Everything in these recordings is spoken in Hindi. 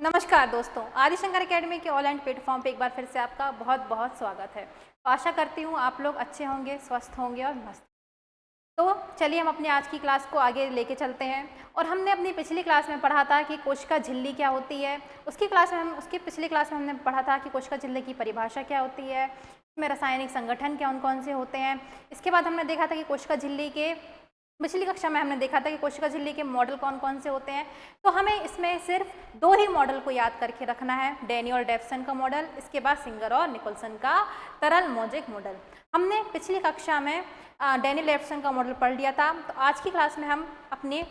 नमस्कार दोस्तों, आदिशंकर एकेडमी के ऑनलाइन प्लेटफॉर्म पे एक बार फिर से आपका बहुत बहुत स्वागत है। तो आशा करती हूँ आप लोग अच्छे होंगे, स्वस्थ होंगे और मस्त। तो चलिए हम अपनी आज की क्लास को आगे लेके चलते हैं। और हमने अपनी पिछली क्लास में पढ़ा था कि कोशिका झिल्ली क्या होती है। उसकी पिछली क्लास में हमने पढ़ा था कि कोशिका झिल्ली की परिभाषा क्या होती है, इसमें रासायनिक संगठन कौन कौन से होते हैं। इसके बाद हमने देखा था कि कोशिका झिल्ली के पिछली कक्षा में हमने देखा था कि कोशिका झिल्ली के मॉडल कौन कौन से होते हैं। तो हमें इसमें सिर्फ दो ही मॉडल को याद करके रखना है, डेनी और डेफसन का मॉडल, इसके बाद सिंगर और निकोलसन का तरल मोजेक मॉडल। हमने पिछली कक्षा में डेनी डेफसन का मॉडल पढ़ लिया था। तो आज की क्लास में हम अपने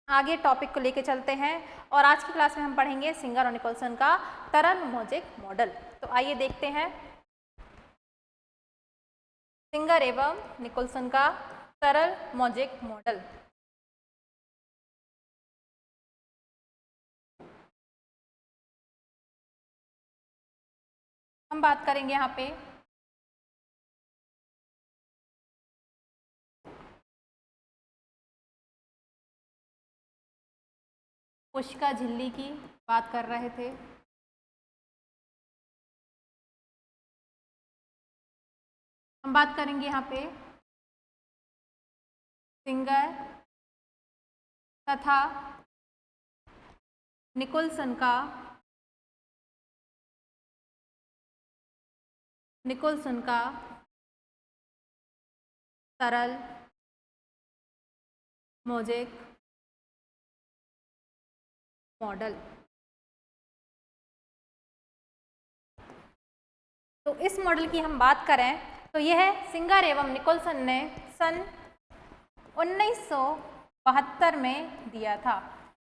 आगे टॉपिक को लेके चलते हैं और आज की क्लास में हम पढ़ेंगे सिंगर और निकोलसन का तरल मोजेक मॉडल। तो आइए देखते हैं सिंगर एवं निकोलसन का तरल मोजेक मॉडल। हम बात करेंगे यहाँ पे कोशिका झिल्ली की बात कर रहे थे। हम बात करेंगे यहाँ पे सिंगर तथा निकोलसन का तरल मोजेक मॉडल। तो इस मॉडल की हम बात करें तो यह सिंगर एवं निकोलसन ने सन 1972 में दिया था।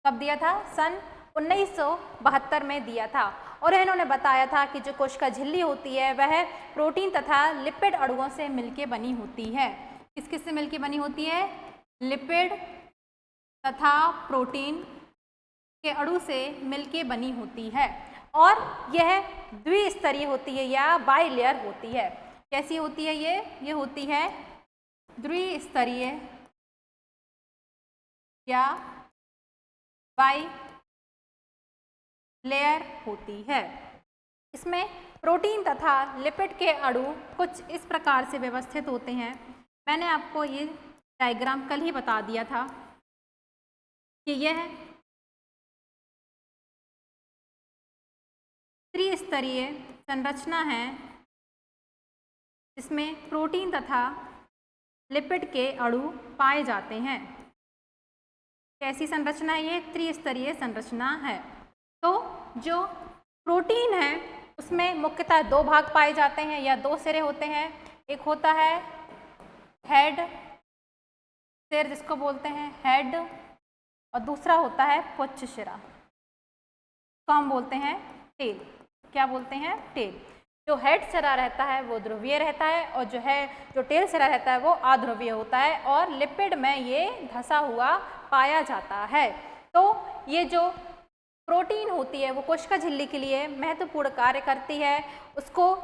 कब दिया था? सन 1972 में दिया था। और इन्होंने बताया था कि जो कोशिका झिल्ली होती है वह प्रोटीन तथा लिपिड अणुओं से मिलकर बनी होती है। किस किस से मिलकर बनी होती है? लिपिड तथा प्रोटीन के अणु से मिलके बनी होती है और यह द्विस्तरीय होती है या बाइलेयर होती है। कैसी होती है ये होती है द्विस्तरीय या बाई लेयर होती है। इसमें प्रोटीन तथा लिपिड के अणु कुछ इस प्रकार से व्यवस्थित होते हैं। मैंने आपको ये डायग्राम कल ही बता दिया था कि यह त्रिस्तरीय संरचना है जिसमें प्रोटीन तथा लिपिड के अणु पाए जाते हैं। कैसी संरचना है ये? त्रिस्तरीय संरचना है। तो जो प्रोटीन है उसमें मुख्यतः दो भाग पाए जाते हैं या दो सिरे होते हैं। एक होता है हेड, सिर जिसको बोलते हैं हेड, और दूसरा होता है पुच्छ सिरा, को हम बोलते हैं टेल। क्या बोलते हैं? टेल। जो हेड सिरा रहता है वो ध्रुवीय रहता है और जो टेल सिरा रहता है वो अध्रुवीय होता है और लिपिड में ये धंसा हुआ पाया जाता है। तो ये जो प्रोटीन होती है वो कोशिका झिल्ली के लिए महत्वपूर्ण कार्य करती है, उसको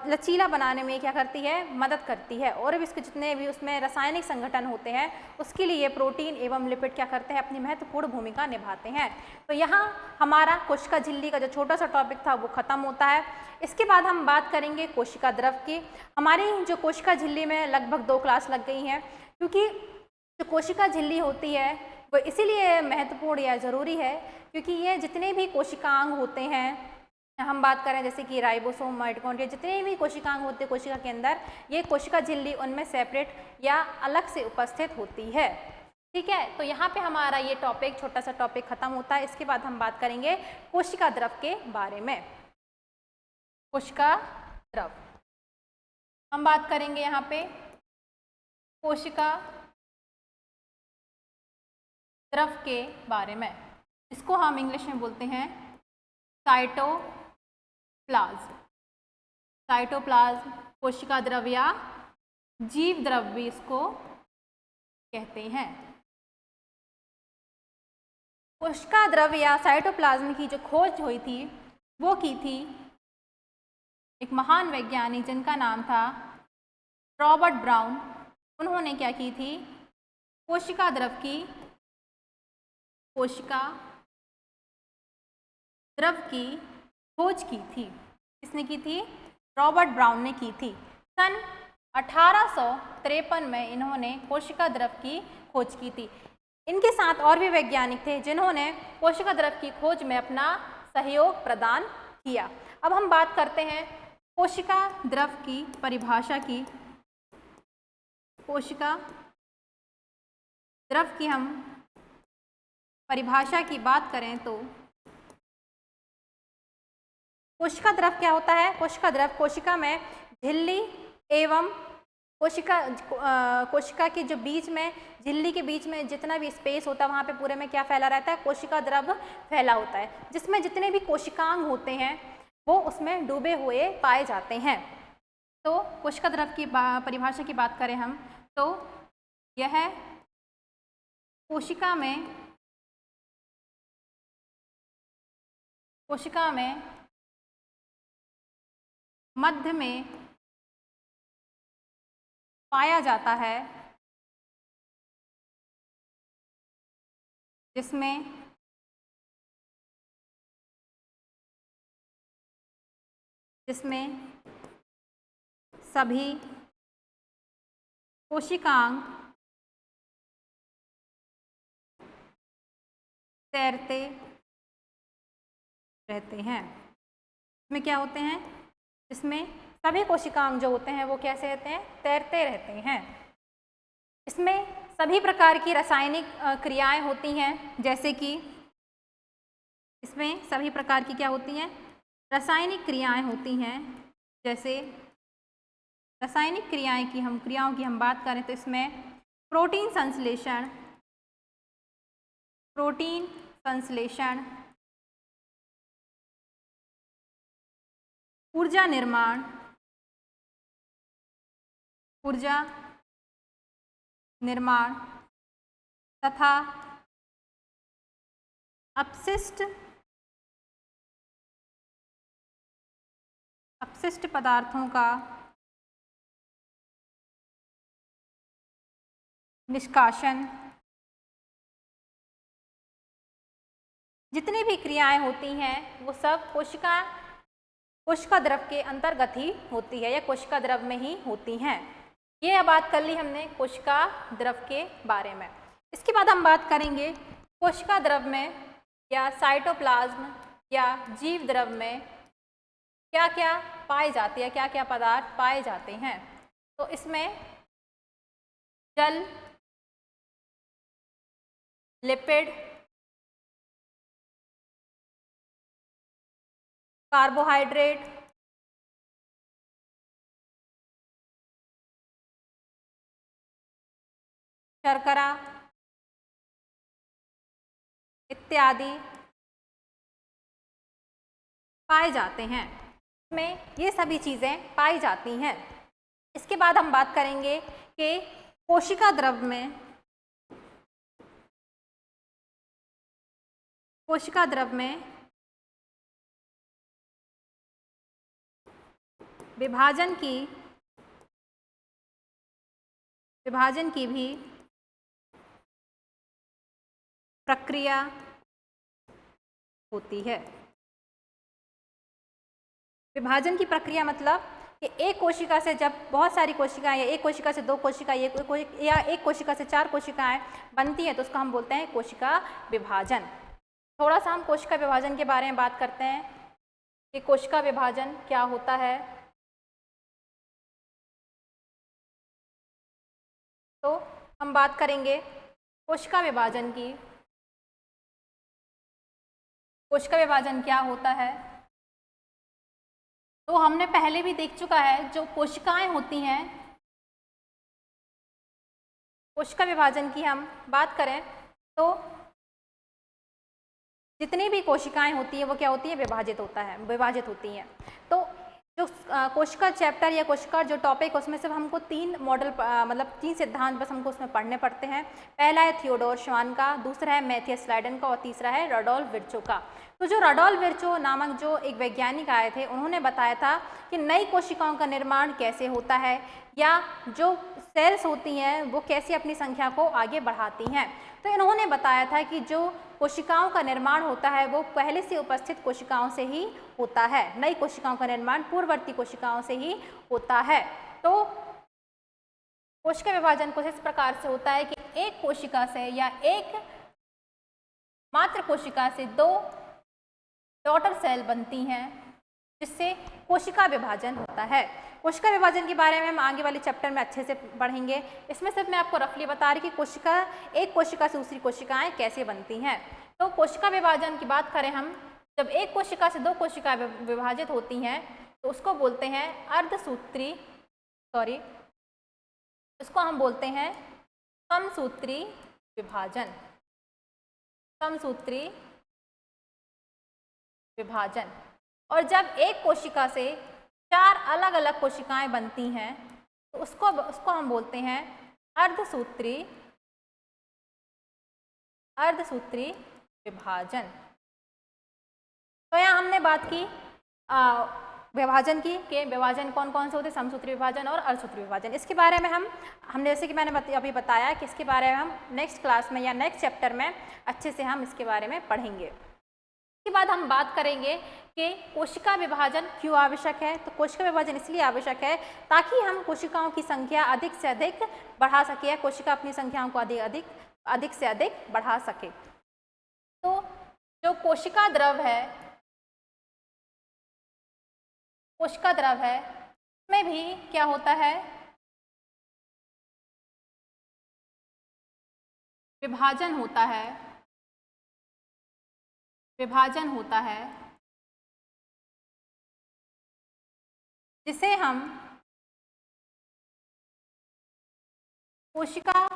लचीला बनाने में क्या करती है? मदद करती है। और भी इसके जितने भी उसमें रासायनिक संगठन होते हैं उसके लिए प्रोटीन एवं लिपिड क्या करते हैं? अपनी महत्वपूर्ण भूमिका निभाते हैं। तो यहाँ हमारा कोशिका झिल्ली का जो छोटा सा टॉपिक था वो खत्म होता है। इसके बाद हम बात करेंगे कोशिका द्रव की। हमारी जो कोशिका झिल्ली में लगभग 2 क्लास लग गई हैं, क्योंकि जो कोशिका झिल्ली होती है वो इसीलिए महत्वपूर्ण या ज़रूरी है क्योंकि ये जितने भी कोशिकांग होते हैं, हम बात करें जैसे कि राइबोसोम, माइटोकॉन्ड्रिया, जितने भी कोशिकांग होते हैं कोशिका के अंदर, ये कोशिका झिल्ली उनमें सेपरेट या अलग से उपस्थित होती है। ठीक है, तो यहाँ पे हमारा ये टॉपिक, छोटा सा टॉपिक खत्म होता है। इसके बाद हम बात करेंगे कोशिका द्रव के बारे में। कोशिका द्रव हम बात करेंगे यहाँ पे कोशिका द्रव के बारे में। इसको हम इंग्लिश में बोलते हैं साइटोप्लाज्म। साइटोप्लाज्म कोशिका द्रव या जीव द्रव भी इसको कहते हैं। कोशिका द्रव या साइटोप्लाज्म की जो खोज हुई थी वो की थी एक महान वैज्ञानिक जिनका नाम था रॉबर्ट ब्राउन। उन्होंने क्या की थी? कोशिका द्रव की कोशिका द्रव की खोज की थी? किसने की थी? रॉबर्ट ब्राउन ने की थी। सन 1853 में इन्होंने कोशिका द्रव की खोज की थी। इनके साथ और भी वैज्ञानिक थे जिन्होंने कोशिका द्रव की खोज में अपना सहयोग प्रदान किया। अब हम बात करते हैं कोशिका द्रव की परिभाषा की। कोशिका द्रव की हम परिभाषा की बात करें तो कोशिका द्रव क्या होता है? कोशिका द्रव कोशिका में झिल्ली एवं कोशिका के जो बीच में, झिल्ली के बीच में जितना भी स्पेस होता है वहाँ पे पूरे में क्या फैला रहता है? कोशिका द्रव फैला होता है, जिसमें जितने भी कोशिकांग होते हैं वो उसमें डूबे हुए पाए जाते हैं। तो कोशिका द्रव की परिभाषा की बात करें हम तो यह कोशिका में मध्य में पाया जाता है, जिसमें सभी कोशिकांग तैरते रहते हैं। इसमें क्या होते हैं? इसमें सभी कोशिकांग जो होते हैं वो कैसे रहते हैं? तैरते रहते हैं। इसमें सभी प्रकार की रासायनिक क्रियाएं होती हैं, जैसे कि इसमें सभी प्रकार की क्या होती हैं? रासायनिक क्रियाएं होती हैं। जैसे रासायनिक क्रियाओं की हम बात करें तो इसमें प्रोटीन संश्लेषण, ऊर्जा निर्माण तथा अपशिष्ट पदार्थों का निष्कासन, जितनी भी क्रियाएं होती हैं वो सब कोशिका द्रव के अंतर्गत ही होती है या कोशिका द्रव में ही होती हैं। ये बात कर ली हमने कोशिका द्रव के बारे में। इसके बाद हम बात करेंगे कोशिका द्रव में या साइटोप्लाज्म या जीव द्रव में क्या क्या पाए जाते हैं, क्या क्या पदार्थ पाए जाते हैं। तो इसमें जल, लिपिड, कार्बोहाइड्रेट, शर्करा इत्यादि पाए जाते हैं। इसमें ये सभी चीज़ें पाई जाती हैं। इसके बाद हम बात करेंगे कि कोशिका द्रव में विभाजन की भी प्रक्रिया होती है। विभाजन की प्रक्रिया मतलब कि एक कोशिका से जब बहुत सारी कोशिकाएं या एक कोशिका से दो कोशिका या एक कोशिका से चार कोशिकाएं बनती हैं तो उसको हम बोलते हैं कोशिका विभाजन। थोड़ा सा हम कोशिका विभाजन के बारे में बात करते हैं कि कोशिका विभाजन क्या होता है। तो हम बात करेंगे कोशिका विभाजन की। कोशिका विभाजन क्या होता है तो हमने पहले भी देख चुका है। जो कोशिकाएं होती हैं, कोशिका विभाजन की हम बात करें तो जितनी भी कोशिकाएं होती हैं वो क्या होती है? विभाजित होती हैं। तो जो कोशिका चैप्टर या कोशिका जो टॉपिक उसमें से हमको तीन मॉडल मतलब तीन सिद्धांत बस हमको उसमें पढ़ने पड़ते हैं। पहला है थियोडोर श्वान का, दूसरा है मैथियस लाइडेन का और तीसरा है रडोल्फ विर्चो का। तो जो रडोल्फ विर्चो नामक जो एक वैज्ञानिक आए थे उन्होंने बताया था कि नई कोशिकाओं का निर्माण कैसे होता है या जो सेल्स होती हैं वो कैसे अपनी संख्या को आगे बढ़ाती हैं। तो इन्होंने बताया था कि जो कोशिकाओं का निर्माण होता है वो पहले से उपस्थित कोशिकाओं से ही होता है, नई कोशिकाओं का निर्माण पूर्ववर्ती कोशिकाओं से ही होता है। तो कोशिका विभाजन कुछ इस प्रकार से होता है कि एक कोशिका से या एक मात्र कोशिका से दो डॉटर सेल बनती हैं, जिससे कोशिका विभाजन होता है। कोशिका विभाजन के बारे में हम आगे वाले चैप्टर में अच्छे से पढ़ेंगे। इसमें सिर्फ मैं आपको रफली बता रही कि एक कोशिका से दूसरी कोशिकाएं कैसे बनती हैं। तो कोशिका विभाजन की बात करें हम, जब एक कोशिका से दो कोशिकाएं विभाजित होती हैं तो उसको बोलते हैं अर्धसूत्री, इसको हम बोलते हैं समसूत्री विभाजन, समसूत्री विभाजन। और जब एक कोशिका से चार अलग अलग कोशिकाएं बनती हैं तो उसको हम बोलते हैं अर्धसूत्री विभाजन। तो यहाँ हमने बात की विभाजन की कि विभाजन कौन कौन से होते हैं, समसूत्री विभाजन और अर्धसूत्री विभाजन। इसके बारे में हमने जैसे कि मैंने अभी बताया कि इसके बारे में हम नेक्स्ट क्लास में या नेक्स्ट चैप्टर में अच्छे से हम इसके बारे में पढ़ेंगे। इसके बाद हम बात करेंगे कि कोशिका विभाजन क्यों आवश्यक है। तो कोशिका विभाजन इसलिए आवश्यक है ताकि हम कोशिकाओं की संख्या अधिक से अधिक बढ़ा सके या कोशिका अपनी संख्याओं को अधिक से अधिक बढ़ा सके। तो जो कोशिका द्रव है उसमें भी क्या होता है, विभाजन होता है जिसे हम कोशिका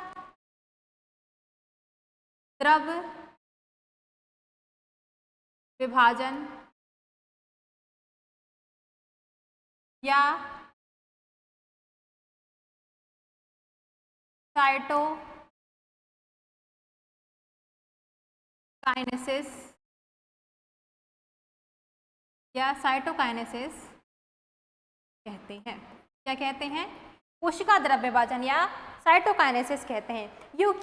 द्रव विभाजन या साइटोकाइनेसिस कहते हैं। क्या कहते हैं? कोशिका द्रव विभाजन या साइटोकाइनेसिस कहते हैं।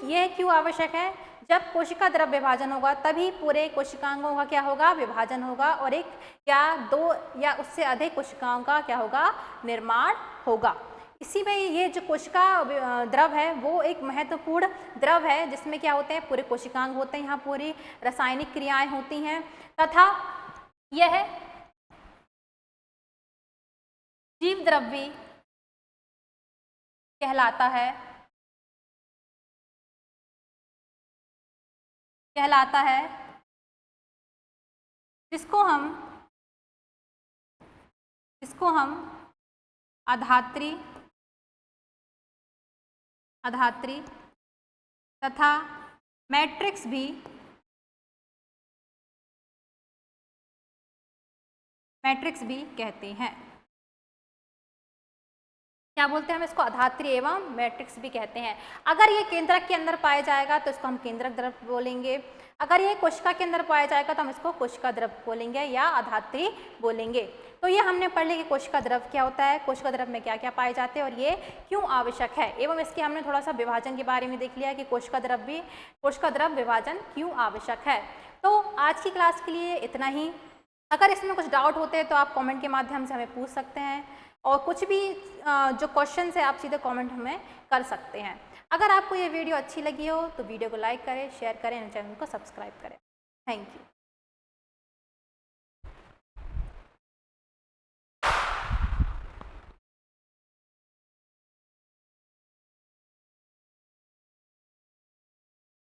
यह क्यों आवश्यक है? जब कोशिका द्रव विभाजन होगा तभी पूरे कोशिकांगों का क्या होगा, विभाजन होगा और एक या दो या उससे अधिक कोशिकाओं का क्या होगा, निर्माण होगा। इसी में ये जो कोशिका द्रव है वो एक महत्वपूर्ण द्रव है जिसमें क्या होते हैं, पूरे कोशिकांग होते हैं, यहाँ पूरी रासायनिक क्रियाएं होती हैं तथा यह जीव द्रव भी कहलाता है जिसको हम अधात्री तथा मैट्रिक्स भी कहते हैं। क्या बोलते हैं हम इसको? अधात्री एवं मैट्रिक्स भी कहते हैं। अगर ये केंद्रक के अंदर पाया जाएगा तो इसको हम केंद्रक द्रव बोलेंगे, अगर ये कोशिका के अंदर पाया जाएगा तो हम इसको कोशिका द्रव बोलेंगे या अधात्री बोलेंगे। तो ये हमने पढ़ लिया कि कोशिका द्रव क्या होता है, कोशिका द्रव में क्या क्या पाए जाते हैं और ये क्यों आवश्यक है, एवं इसके हमने थोड़ा सा विभाजन के बारे में देख लिया कि कोशिका द्रव विभाजन क्यों आवश्यक है। तो आज की क्लास के लिए इतना ही। अगर इसमें कुछ डाउट होते हैं तो आप कमेंट के माध्यम से हमें पूछ सकते हैं और कुछ भी जो क्वेश्चन है आप सीधे कमेंट हमें कर सकते हैं। अगर आपको ये वीडियो अच्छी लगी हो तो वीडियो को लाइक करें, शेयर करें और चैनल को सब्सक्राइब करें। Thank you.